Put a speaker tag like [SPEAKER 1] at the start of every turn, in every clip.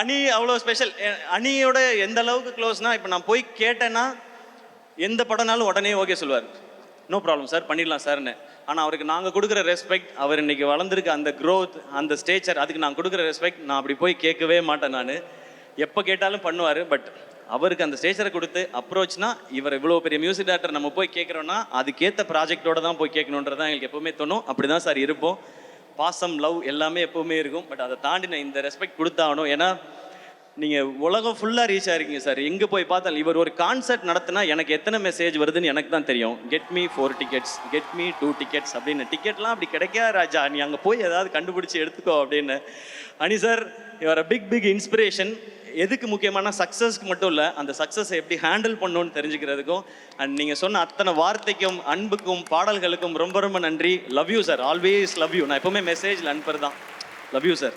[SPEAKER 1] அணி அவ்வளோ ஸ்பெஷல். அணியோட எந்த அளவுக்கு க்ளோஸ்னா, இப்போ நான் போய் கேட்டேன்னா எந்த படம்னாலும் உடனே ஓகே சொல்லுவார். நோ ப்ராப்ளம் சார், பண்ணிடலாம் சார்னு. ஆனால் அவருக்கு நாங்கள் கொடுக்குற ரெஸ்பெக்ட், அவர் இன்னைக்கு வளர்ந்துருக்க அந்த க்ரோத், அந்த ஸ்டேச்சர், அதுக்கு நான் கொடுக்குற ரெஸ்பெக்ட் நான் அப்படி போய் கேட்கவே மாட்டேன். நான் எப்போ கேட்டாலும் பண்ணுவார். பட் அவருக்கு அந்த ஸ்டேச்சரை கொடுத்து அப்ரோச்னா, இவர் இவ்வளோ பெரிய மியூசிக் டேரக்டர் நம்ம போய் கேட்குறோன்னா அதுக்கேற்ற ப்ராஜெக்டோட தான் போய் கேட்கணுன்றதான் எங்களுக்கு எப்போவுமே தோணும். அப்படி தான் சார் இருப்போம். பாசம், லவ் எல்லாமே எப்போவுமே இருக்கும். பட் அதை தாண்டி நான் இந்த ரெஸ்பெக்ட் கொடுத்தாகணும். ஏன்னா நீங்கள் உலகம் ஃபுல்லாக ரீச் ஆகிருக்கீங்க சார். எங்கே போய் பார்த்தாலும் இவர் ஒரு கான்சர்ட் நடத்தினா எனக்கு எத்தனை மெசேஜ் வருதுன்னு எனக்கு தான் தெரியும். Get me 4 tickets, get me 2 tickets அப்படின்னு. டிக்கெட்லாம் அப்படி கிடைக்காது ராஜா, நீ அங்கே போய் ஏதாவது கண்டுபிடிச்சி எடுத்துக்கோ அப்படின்னு. அனி sir, your a big inspiration. எதுக்கு முக்கியமான சக்ஸஸ்க்கு மட்டும் இல்லை, அந்த சக்ஸஸை எப்படி ஹேண்டில் பண்ணணும்னு தெரிஞ்சுக்கிறதுக்கும். அண்ட் நீங்கள் சொன்ன அத்தனை வார்த்தைக்கும், அன்புக்கும், பாடல்களுக்கும் ரொம்ப ரொம்ப நன்றி. Love you sir, always love you. நான் எப்போவுமே மெசேஜில் அனுப்புறது தான் லவ் யூ சார்.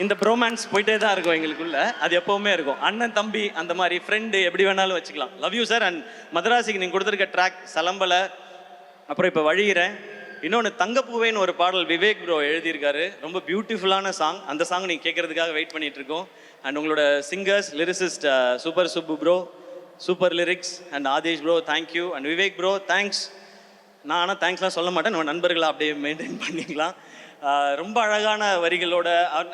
[SPEAKER 1] இந்த ப்ரோமான்ஸ் போயிட்டே தான் இருக்கும் எங்களுக்குள்ள, அது எப்போவுமே இருக்கும். அண்ணன் தம்பி அந்த மாதிரி ஃப்ரெண்டு எப்படி வேணாலும் வச்சுக்கலாம். Love you sir. அண்ட் மதராசிக்கு நீங்கள் கொடுத்துருக்க ட்ராக் சலம்பலை, அப்புறம் இப்போ வழிகிறேன். இன்னொன்று தங்கப்பூவேன்னு ஒரு பாடல் விவேக் ப்ரோ எழுதியிருக்காரு. ரொம்ப பியூட்டிஃபுல்லான சாங். அந்த சாங் நீங்கள் கேட்குறதுக்காக வெயிட் பண்ணிட்டு இருக்கோம். அண்ட் உங்களோட singers, lyricist super Subbu bro, super lyrics. And Aadesh bro thank you. And Vivek bro thanks. நான் ஆனால் தேங்க்ஸ்லாம் சொல்ல மாட்டேன், நம்ம நண்பர்களை அப்படியே மெயின்டைன் பண்ணிக்கலாம். ரொம்ப அழகான வரிகளோட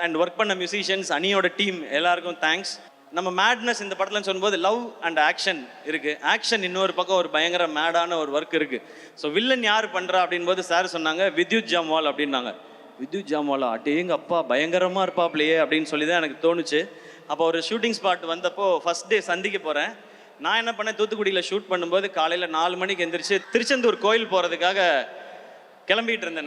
[SPEAKER 1] அண்ட் ஒர்க் பண்ண மியூசிஷியன்ஸ், அணியோட டீம் எல்லாருக்கும் தேங்க்ஸ். நம்ம மேட்னஸ் இந்த படத்துலன்னு சொல்லும்போது லவ் அண்ட் ஆக்ஷன் இருக்குது. ஆக்ஷன் இன்னொரு பக்கம் ஒரு பயங்கர மேடான ஒரு ஒர்க் இருக்குது. ஸோ வில்லன் யார் பண்ணுறா அப்படின்போது சார் சொன்னாங்க வித்யுத் ஜாம்வால் அப்படின்னாங்க. வித்யுத் ஜாம்வாலா, அட்டேங்க அப்பா பயங்கரமாக இருப்பாப்லையே அப்படின்னு சொல்லி தான் எனக்கு தோணுச்சு. அப்போ ஒரு ஷூட்டிங் ஸ்பாட் வந்தப்போ ஃபஸ்ட் டே சந்திக்க போகிறேன். நான் என்ன பண்ணேன், தூத்துக்குடியில் ஷூட் பண்ணும்போது காலையில் 4 மணிக்கு எந்திரிச்சு திருச்செந்தூர் கோயில் போகிறதுக்காக கிளம்பிட்டு இருந்தேன்.